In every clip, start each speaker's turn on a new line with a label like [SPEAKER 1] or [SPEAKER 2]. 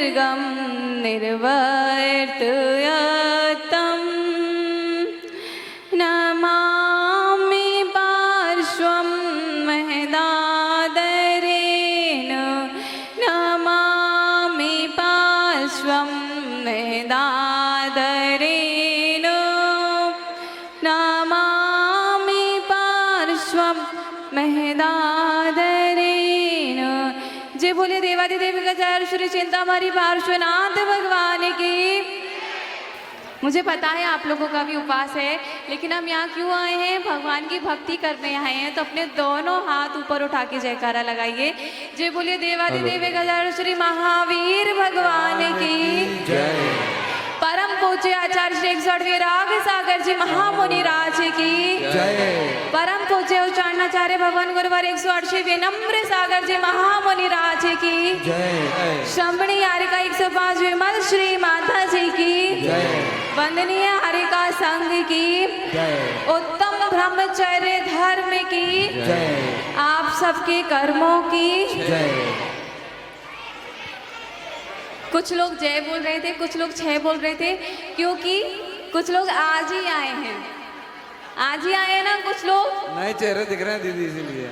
[SPEAKER 1] निर्गम निर्वर्तयतं नमामि पार्श्वं महदादरेण नमामि पार्श्वं महदादरेण नमामि पार्श्वं महदादरेण। जय बोले देवादिदेव गजानन श्री चिंतामणि पार्श्वनाथ भगवान की। मुझे पता है आप लोगों का भी उपवास है, लेकिन हम यहाँ क्यों आए हैं? भगवान की भक्ति करने आए हैं। तो अपने दोनों हाथ ऊपर उठा के जयकारा लगाइए। जय बोलिए देवादिदेव गजानन श्री महावीर भगवान की जय। परम पूज्य आचार्य श्री 108वें राग सागर जी महामुनि राज की जय। परम पूज्य उच्चारणाचार्य भगवान गुरुवर 108वें नम्र सागर जी महामुनि राज की जय। श्रमणी हारिका 105 विमल श्री माता जी की जय। वंदनीय हारिका संघ की जय। उत्तम ब्रह्मचर्य धर्म की जय। आप सबके कर्मों की जय। कुछ लोग जय बोल रहे थे, कुछ लोग छह बोल रहे थे, क्योंकि कुछ लोग आज ही आए हैं। आज ही आए हैं ना कुछ लोग?
[SPEAKER 2] नए चेहरे दिख रहे हैं दीदी, इसीलिए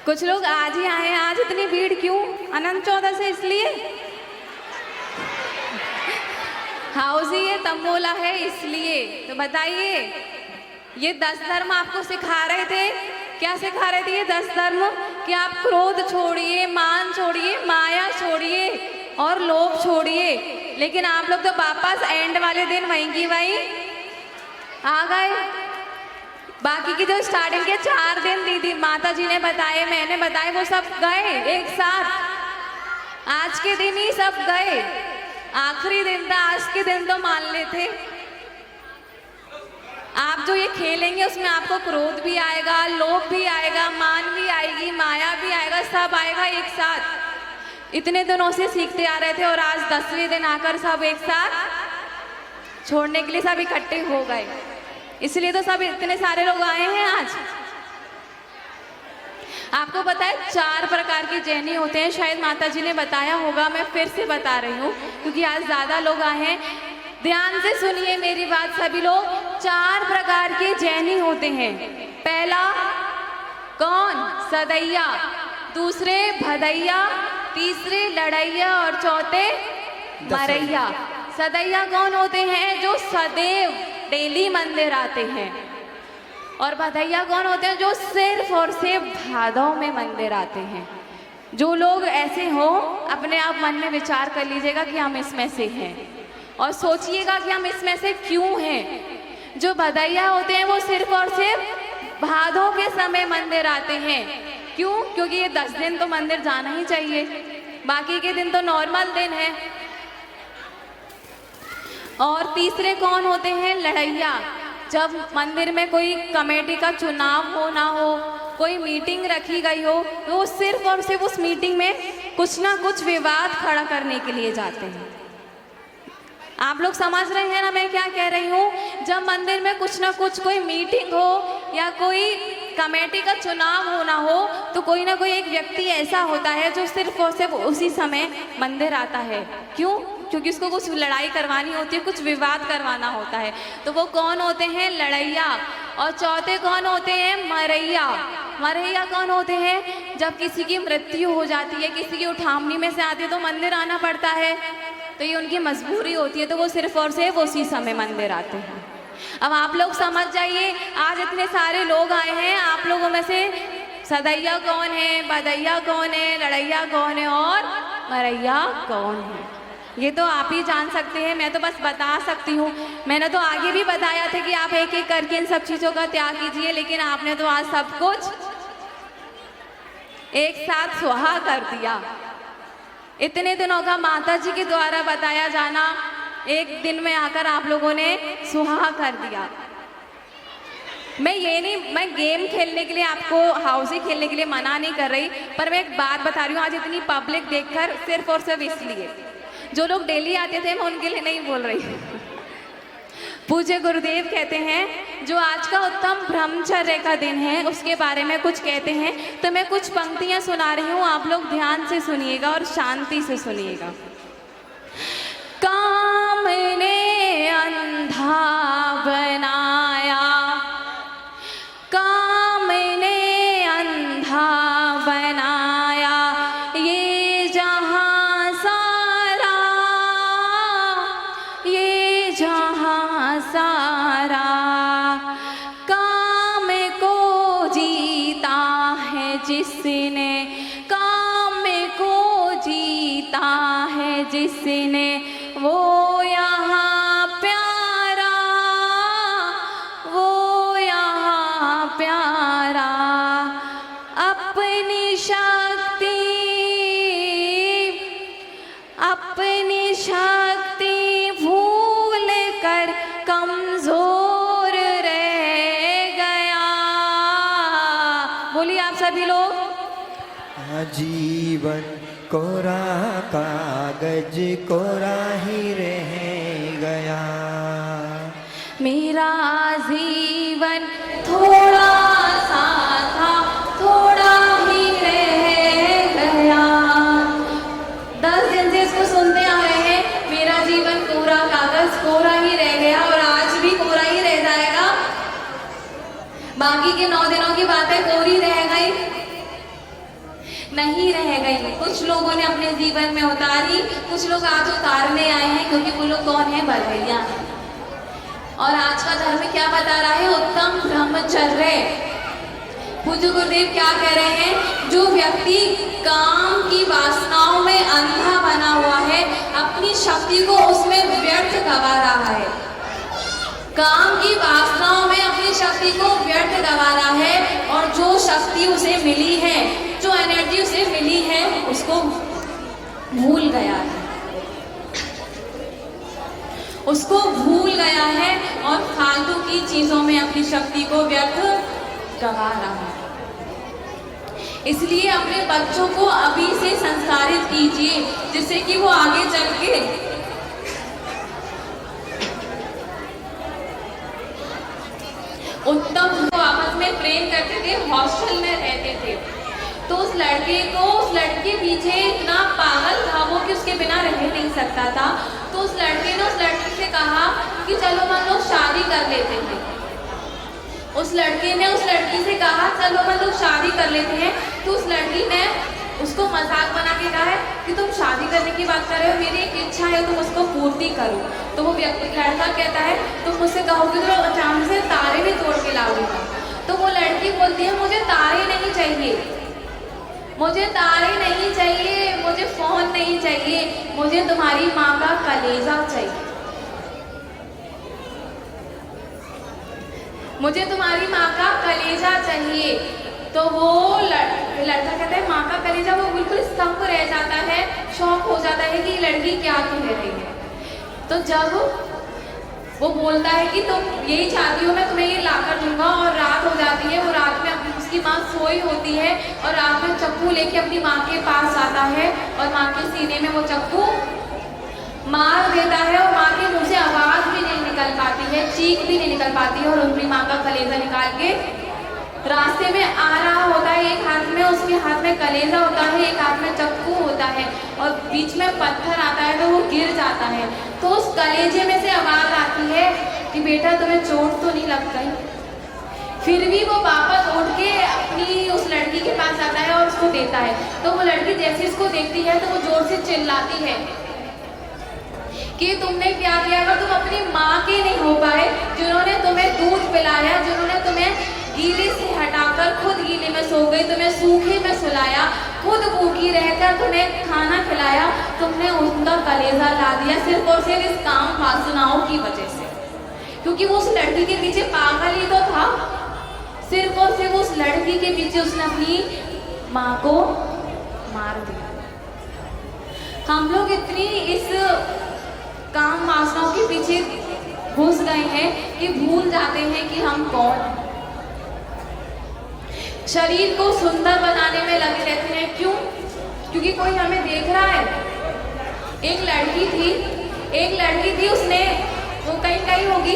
[SPEAKER 1] कुछ लोग आज ही आए हैं। आज इतनी भीड़ क्यों? अनंत 14 से इसलिए हाउसी है, तंबोला है, इसलिए। तो बताइए, ये 10 धर्म आपको सिखा रहे थे। क्या सिखा रहे थे ये 10 धर्म? कि आप क्रोध छोड़िए, मान छोड़िए, माया छोड़िए और लोभ छोड़िए। लेकिन आप लोग तो वापस एंड वाले दिन वहीं की वहीं आ गए। बाकी की जो स्टार्टिंग के 4 दिन दीदी माता जी ने बताए, मैंने बताए, वो सब गए एक साथ। आज के दिन ही सब गए। आखिरी दिन था, आज के दिन तो मान लेते। आप जो ये खेलेंगे उसमें आपको क्रोध भी आएगा, लोभ भी आएगा, मान भी आएगी, माया भी आएगा, सब आएगा एक साथ। इतने दिनों से सीखते आ रहे थे और आज 10वें दिन आकर सब एक साथ छोड़ने के लिए सब इकट्ठे हो गए। इसलिए तो सब इतने सारे लोग आए हैं आज। आपको पता है 4 प्रकार के जैनी होते हैं। शायद माता जी ने बताया होगा, मैं फिर से बता रही हूँ क्योंकि आज ज्यादा लोग आए हैं। ध्यान से सुनिए मेरी बात सभी लोग। 4 प्रकार के जैनी होते हैं। पहला कौन? सदैया। दूसरे भदैया, तीसरे लड़ैया और चौथे मरैया। सदैया कौन होते हैं? जो सदैव डेली मंदिर आते हैं। और भदैया कौन होते हैं? जो सिर्फ और सिर्फ भादव में मंदिर आते हैं। जो लोग ऐसे हो अपने आप मन में विचार कर लीजिएगा कि हम इसमें से हैं और सोचिएगा कि हम इसमें से क्यों हैं। जो भदैया होते हैं वो सिर्फ और सिर्फ भादव के समय मंदिर आते हैं। क्यों? क्योंकि ये 10 दिन तो मंदिर जाना ही चाहिए, बाकी के दिन तो नॉर्मल दिन है। और तीसरे कौन होते हैं? लड़ैया। जब मंदिर में कोई कमेटी का चुनाव हो ना हो, कोई मीटिंग रखी गई हो, तो वो सिर्फ और सिर्फ उस मीटिंग में कुछ ना कुछ विवाद खड़ा करने के लिए जाते हैं। आप लोग समझ रहे हैं ना मैं क्या कह रही हूँ? जब मंदिर में कुछ ना कुछ कोई मीटिंग हो या कोई कमेटी का चुनाव होना हो, तो कोई ना कोई एक व्यक्ति ऐसा होता है जो सिर्फ और सिर्फ उसी समय मंदिर आता है। क्यों? क्योंकि उसको कुछ लड़ाई करवानी होती है, कुछ विवाद करवाना होता है। तो वो कौन होते हैं? लड़ैया। और चौथे कौन होते हैं? मरैया। मरैया कौन होते हैं? जब किसी की मृत्यु हो जाती है, किसी की उठावनी में से आती है तो मंदिर आना पड़ता है, तो ये उनकी मजबूरी होती है, तो वो सिर्फ और सिर्फ उसी समय मंदिर आते हैं। अब आप लोग समझ जाइए, आज इतने सारे लोग आए हैं, आप लोगों में से सदैया कौन है, भदैया कौन है, लड़ैया कौन है और मरैया कौन है? ये तो आप ही जान सकते हैं, मैं तो बस बता सकती हूँ। मैंने तो आगे भी बताया था कि आप एक एक करके इन सब चीज़ों का त्याग कीजिए, लेकिन आपने तो आज सब कुछ एक साथ सुहा कर दिया। इतने दिनों का माता जी के द्वारा बताया जाना एक दिन में आकर आप लोगों ने सुहा कर दिया। मैं गेम खेलने के लिए, आपको हाउसी खेलने के लिए मना नहीं कर रही, पर मैं एक बात बता रही हूँ। आज इतनी पब्लिक देखकर सिर्फ और सिर्फ इसलिए, जो लोग डेली आते थे मैं उनके लिए नहीं बोल रही। पूज्य गुरुदेव कहते हैं जो आज का उत्तम ब्रह्मचर्य का दिन है उसके बारे में कुछ कहते हैं, तो मैं कुछ पंक्तियां सुना रही हूँ, आप लोग ध्यान से सुनिएगा और शांति से सुनिएगा। अंधा बनाया, काम ने अंधा बनाया ये जहां सारा, ये जहां सारा। काम को जीता है जिसने, काम को जीता है जिसने, वो यहाँ प्यारा, वो यहाँ प्यारा। अपनी शक्ति, अपनी शक्ति भूल कर कमजोर रह गया। बोलिए आप सभी लोग।
[SPEAKER 3] जीवन कोरा कागज कोरा ही रह गया,
[SPEAKER 1] मेरा जीवन थोड़ा सा था, थोड़ा ही रह गया। 10 दिन से इसको सुनते आ रहे हैं, मेरा जीवन कोरा कागज कोरा ही रह गया और आज भी कोरा ही रह जाएगा। बाकी के 9 दिनों की बातें कोरी रह गई, नहीं रह गई। कुछ लोगों ने अपने जीवन में उतारी, कुछ लोग आज उतारने आए हैं, क्योंकि वो लोग कौन है? बरगैया है। और आज का धर्म क्या बता रहा है? उत्तम ब्रह्मचर्य। पूज्य गुरुदेव क्या कह रहे हैं? जो व्यक्ति काम की वासनाओं में अंधा बना हुआ है, अपनी शक्ति को उसमें व्यर्थ गवा रहा है, काम की वासनाओं में अपनी शक्ति को व्यर्थ गवा रहा है, और जो शक्ति उसे मिली है, जो एनर्जी उसे मिली है, उसको भूल गया है, उसको भूल गया है और फालतू की चीजों में अपनी शक्ति को व्यर्थ गवा रहा है। इसलिए अपने बच्चों को अभी से संस्कारित कीजिए, जिससे कि वो आगे चल के उत्तम, वो आपस में प्रेम करते थे, हॉस्टल में रहते थे, तो उस लड़के को, उस लड़के पीछे इतना पागल था वो कि उसके बिना रह नहीं सकता था। तो उस लड़के ने उस लड़की से कहा कि चलो हम लोग शादी कर लेते हैं। उस लड़के ने उस लड़की से कहा चलो हम लोग शादी कर लेते हैं। तो उस लड़की ने उसको मजाक बना के कहा है कि तुम शादी करने की बात कर रहे हो, मेरी एक इच्छा है तुम उसको पूर्ति करो। तो वो व्यक्ति, लड़का कहता है तुम मुझसे कहोगे तो अचानक से तारे भी तोड़ के लाओगे। तो वो लड़की बोलती है मुझे तारे नहीं चाहिए, मुझे तारे नहीं चाहिए, मुझे फोन नहीं चाहिए, मुझे तुम्हारी माँ का कलेजा चाहिए, मुझे तुम्हारी माँ का कलेजा चाहिए। तो वो लड़का कहता है माँ का कलेजा, वो बिल्कुल स्तंभ रह जाता है, शौक हो जाता है कि ये लड़की क्या कह रही है। तो जब वो बोलता है कि तुम यही चाहती हो, मैं तुम्हें ये लाकर दूंगा, और रात हो जाती है, वो रात में उसकी माँ सोई होती है और रात में चक्कू लेके अपनी माँ के पास आता है और माँ के सीने में वो चक्कू मार देता है और माँ के मुंह से आवाज भी नहीं निकल पाती है, चीख भी नहीं निकल पाती है, और अपनी माँ का कलेजा निकाल के रास्ते में आ रहा होता है, एक हाथ में उसके हाथ में कलेजा होता है, एक हाथ में चक्कू होता है, और बीच में पत्थर आता है तो वो गिर जाता है। तो उस कलेजे में से आवाज आती है कि बेटा तुम्हें चोट तो नहीं लग गई। फिर भी वो वापस उठ के अपनी उस लड़की के पास आता है और उसको देता है। तो वो लड़की जैसे इसको देखती है तो वो जोर से चिल्लाती है कि तुमने क्या किया? अगर तुम अपनी माँ के नहीं हो पाए, जिन्होंने तुम्हें दूध पिलाया, जिन्होंने तुम्हें गीले से हटाकर खुद गीले में सो गई, तुम्हें सूखे में सुलाया, खुद भूखी रहकर तुम्हें खाना खिलाया, तुमने उनका कलेजा ला दिया सिर्फ और सिर्फ इस काम वासनाओं की वजह से। क्योंकि वो उस लड़की के पीछे पागल ही तो था, सिर्फ और सिर्फ उस लड़की के पीछे उसने अपनी माँ को मार दिया। हम लोग इतनी इस काम वासनाओं के पीछे घुस गए हैं कि भूल जाते हैं कि हम कौन हैं। शरीर को सुंदर बनाने में लगे रहते हैं। क्यों? क्योंकि कोई हमें देख रहा है। एक लड़की थी, उसने वो कहीं होगी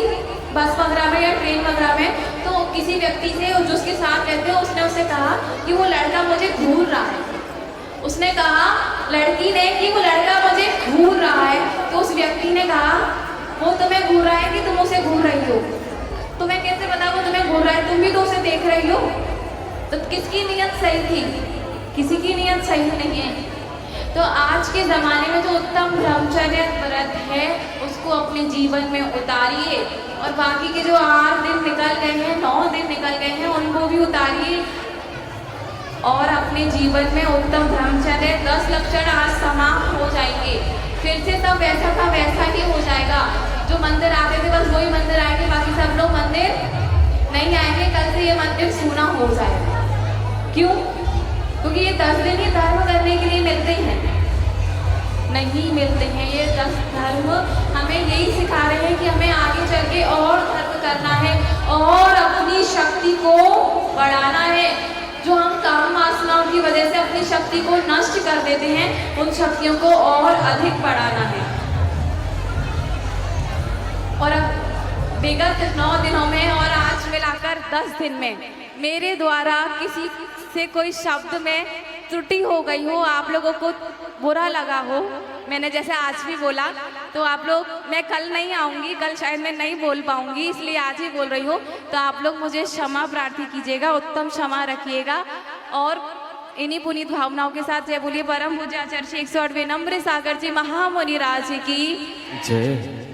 [SPEAKER 1] बस वगैरह में या ट्रेन वगैरह में, तो किसी व्यक्ति से जो उसके साथ रहते हैं उसने उससे कहा कि वो लड़का मुझे घूर रहा है। उसने कहा लड़की ने कि वो लड़का मुझे घूर रहा है। तो उस व्यक्ति ने कहा वो तुम्हें घूर रहा है कि तुम उसे घूर रही हो? तुम्हें कैसे पता वो तुम्हें घूर रहा है? तुम भी तो उसे देख रही हो। तो किसकी नीयत सही थी? किसी की नीयत सही नहीं है। तो आज के ज़माने में जो उत्तम ब्रह्मचर्य व्रत है उसको अपने जीवन में उतारिए, और बाकी के जो 8 दिन निकल गए हैं, 9 दिन निकल गए हैं, उनको भी उतारिए और अपने जीवन में उत्तम ब्रह्मचर्य 10 लक्षण आज समाप्त हो जाएंगे। फिर से सब वैसा का वैसा ही हो जाएगा। जो मंदिर आते थे बस वही मंदिर आएंगे, बाकी सब लोग मंदिर नहीं आएंगे। कल से ये मंदिर सूना हो जाएगा। क्यों? क्योंकि ये 10 दिन ही धर्म करने के लिए मिलते हैं, नहीं मिलते हैं। ये 10 धर्म हमें यही सिखा रहे हैं कि हमें आगे चल के और धर्म करना है और अपनी शक्ति को बढ़ाना है। जो हम काम वासनाओं की वजह से अपनी शक्ति को नष्ट कर देते हैं, उन शक्तियों को और अधिक बढ़ाना है। और अब विगत 9 दिनों में और आज मिलाकर 10 दिन में मेरे द्वारा किसी से कोई शब्द में त्रुटि हो गई हो, आप लोगों को बुरा लगा हो, मैंने जैसे आज भी बोला, तो आप लोग, मैं कल नहीं आऊँगी, कल शायद मैं नहीं बोल पाऊँगी, इसलिए आज ही बोल रही हूँ। तो आप लोग मुझे क्षमा प्रार्थी कीजिएगा, उत्तम क्षमा रखिएगा। और इन्हीं पुनीत भावनाओं के साथ जय बोलिए परम पूज्य आचार्य श्री 108वें नम्र सागर जी महामुनि राज की
[SPEAKER 3] जय।